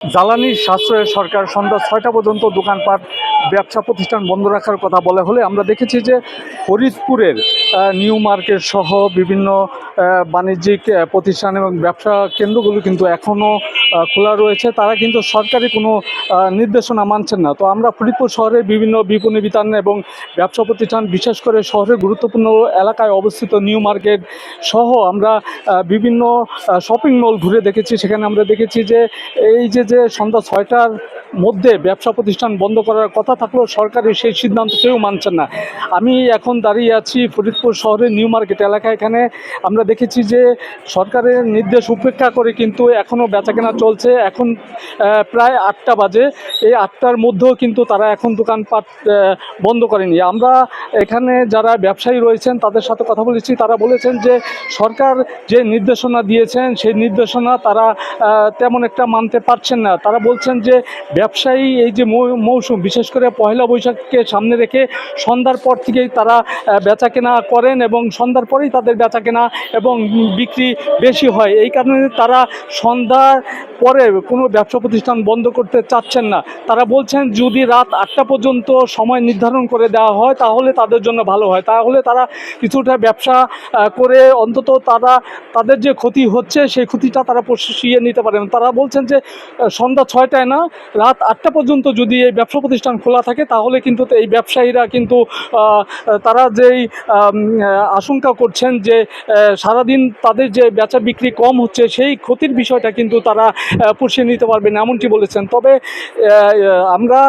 জ্বালানির সাশ্রয়ে সরকার সন্ধ্যা ৬টা পর্যন্ত দোকানপাট ব্যবসা প্রতিষ্ঠান বন্ধ রাখার কথা বলা হলে আমরা দেখেছি যে ফরিদপুরের নিউ মার্কেট সহ বিভিন্ন বাণিজ্যিক প্রতিষ্ঠান এবং ব্যবসা কেন্দ্রগুলো কিন্তু এখনও খোলা রয়েছে। তারা কিন্তু সরকারি কোনো নির্দেশনা মানছেন না। তো আমরা ফরিদপুর শহরের বিভিন্ন বিপণী বিতান এবং ব্যবসা প্রতিষ্ঠান, বিশেষ করে শহরের গুরুত্বপূর্ণ এলাকায় অবস্থিত নিউ মার্কেট সহ আমরা বিভিন্ন শপিং মল ঘুরে দেখেছি। সেখানে আমরা দেখেছি যে এই যে সন্ধ্যা ৬টার মধ্যে ব্যবসা প্রতিষ্ঠান বন্ধ করার কথা থাকলেও সরকারের সেই সিদ্ধান্ত কেউ মানছেন না। আমি এখন দাঁড়িয়ে আছি ফরিদপুর শহরের নিউ মার্কেট এলাকায়। এখানে আমরা দেখেছি যে সরকারের নির্দেশ উপেক্ষা করে কিন্তু এখনও বেচাকেনা চলছে। এখন প্রায় ৮টা বাজে। এই ৮টার মধ্যেও কিন্তু তারা এখন দোকানপাট বন্ধ করেনি। আমরা এখানে যারা ব্যবসায়ী রয়েছেন তাদের সাথে কথা বলেছি। তারা বলেছেন যে সরকার যে নির্দেশনা দিয়েছেন সেই নির্দেশনা তারা তেমন একটা মানতে পারছেন না। তারা বলছেন যে ব্যবসায়ী এই যে মৌসুম, বিশেষ করে পয়লা বৈশাখকে সামনে রেখে সন্ধ্যার পর থেকেই তারা বেচাকেনা করেন এবং সন্ধ্যার পরেই তাদের বেচাকেনা এবং বিক্রি বেশি হয়। এই কারণে তারা সন্ধ্যার পরে কোনো ব্যবসা প্রতিষ্ঠান বন্ধ করতে চাচ্ছেন না। তারা বলছেন যদি রাত ৮টা পর্যন্ত সময় নির্ধারণ করে দেওয়া হয় তাহলে তাদের জন্য ভালো হয়। তাহলে তারা কিছুটা ব্যবসা করে অন্তত তাদের যে ক্ষতি হচ্ছে সেই ক্ষতিটা তারা পুষিয়ে নিতে পারেন। তারা বলছেন যে সন্ধ্যা ৬টায় না, রাত ৮টা পর্যন্ত যদি এই ব্যবসা প্রতিষ্ঠান খোলা থাকে তাহলে কিন্তু এই ব্যবসায়ীরা কিন্তু তারা যেই আশঙ্কা করছেন যে সারাদিন তাদের যে বেচা বিক্রি কম হচ্ছে সেই ক্ষতির বিষয়টা কিন্তু তারা পুষিয়ে নিতে পারবেন, এমনটি বলেছেন। তবে আমরা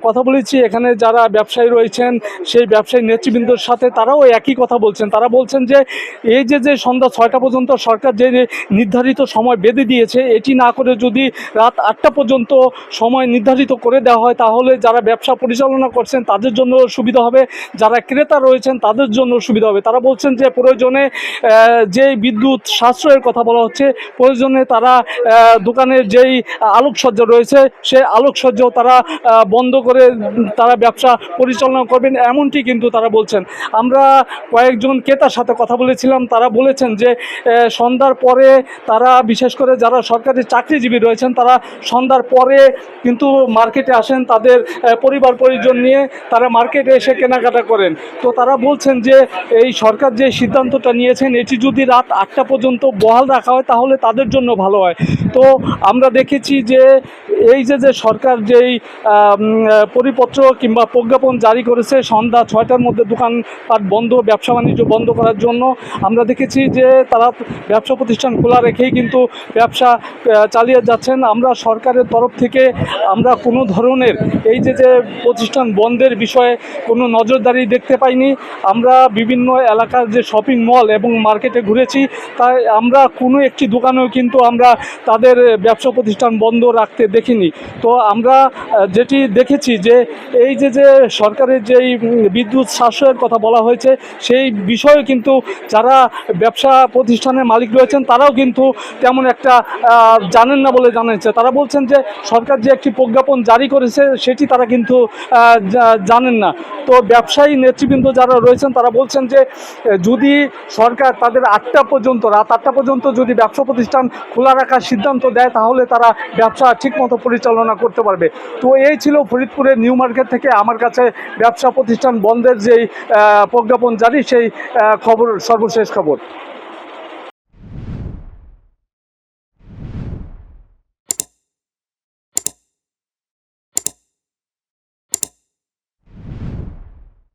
কথা বলেছি এখানে যারা ব্যবসায়ী রয়েছেন সেই ব্যবসায়ী নেতৃবৃন্দর সাথে, তারাও একই কথা বলছেন। তারা বলছেন যে এই যে সন্ধ্যা ৬টা পর্যন্ত সরকার যে নির্ধারিত সময় বেঁধে দিয়েছে, এটি না করে যদি রাত ৮টা পর্যন্ত সময় নির্ধারিত করে দেওয়া হয় তাহলে যারা ব্যবসা পরিচালনা করছেন তাদের জন্য সুবিধা হবে, যারা ক্রেতা রয়েছেন তাদের জন্য সুবিধা হবে। তারা বলছেন যে প্রয়োজনে যে বিদ্যুৎ সাশ্রয়ের কথা বলা হচ্ছে, প্রয়োজনে তারা দোকানের যেই আলোকসজ্জা রয়েছে সেই আলোকসজ্জাও তারা বন্ধ করে তারা ব্যবসা পরিচালনা করবেন, এমনটি কিন্তু তারা বলছেন। আমরা কয়েকজন ক্রেতার সাথে কথা বলেছিলাম। তারা বলেছেন যে সন্ধ্যার পরে তারা, বিশেষ করে যারা সরকারি চাকরিজীবী রয়েছেন, তারা সন্ধ্যার পরে কিন্তু মার্কেটে আসেন, তাদের পরিবার পরিজন নিয়ে তারা মার্কেটে এসে কেনাকাটা করেন। তো তারা বলছেন যে এই সরকার যে সিদ্ধান্তটা নিয়েছেন এটি যদি রাত ৮টা পর্যন্ত বহাল রাখা হয় তাহলে তাদের জন্য ভালো হয়। তো আমরা দেখেছি যে এই যে সরকার যেই পরিপত্র কিংবা প্রজ্ঞাপন জারি করেছে সন্ধ্যা ৬টার মধ্যে দোকানপাট বন্ধ, ব্যবসা বাণিজ্য বন্ধ করার জন্য, আমরা দেখেছি যে তারা ব্যবসা প্রতিষ্ঠান খোলা রেখেই কিন্তু ব্যবসা চালিয়ে যাচ্ছেন। আমরা সরকারের তরফ থেকে আমরা কোনো ধরনের এই যে প্রতিষ্ঠান বন্ধের বিষয়ে কোনো নজরদারি দেখতে পাইনি। আমরা বিভিন্ন এলাকার যে শপিং মল এবং মার্কেটে ঘুরেছি, তাই আমরা কোনো একটি দোকানেও কিন্তু আমরা তাদের ব্যবসা প্রতিষ্ঠান বন্ধ রাখতে দেখিনি। তো আমরা যেটি দেখেছি যে এই যে সরকারের যেই বিদ্যুৎ সাশ্রয়ের কথা বলা হয়েছে সেই বিষয়ে কিন্তু যারা ব্যবসা প্রতিষ্ঠানের মালিক রয়েছেন তারাও কিন্তু তেমন একটা জানেন না বলে জানাচ্ছে। তারা বলছেন যে সরকার যে একটি প্রজ্ঞাপন জারি করেছে সেটি তারা কিন্তু জানেন না। তো ব্যবসায়ী নেতৃবৃন্দ যারা রয়েছেন তারা বলছেন যে যদি সরকার তাদের রাত ৮টা পর্যন্ত যদি ব্যবসা প্রতিষ্ঠান খোলা রাখার সিদ্ধান্ত দেয় তাহলে তারা ব্যবসা ঠিকমতো পরিচালনা করতে পারবে। তো এই ছিল ফরিদপুরের নিউ মার্কেট থেকে আমার কাছে ব্যবসা প্রতিষ্ঠান বন্ধের যেই প্রজ্ঞাপন জারি সেই খবর, সর্বশেষ খবর।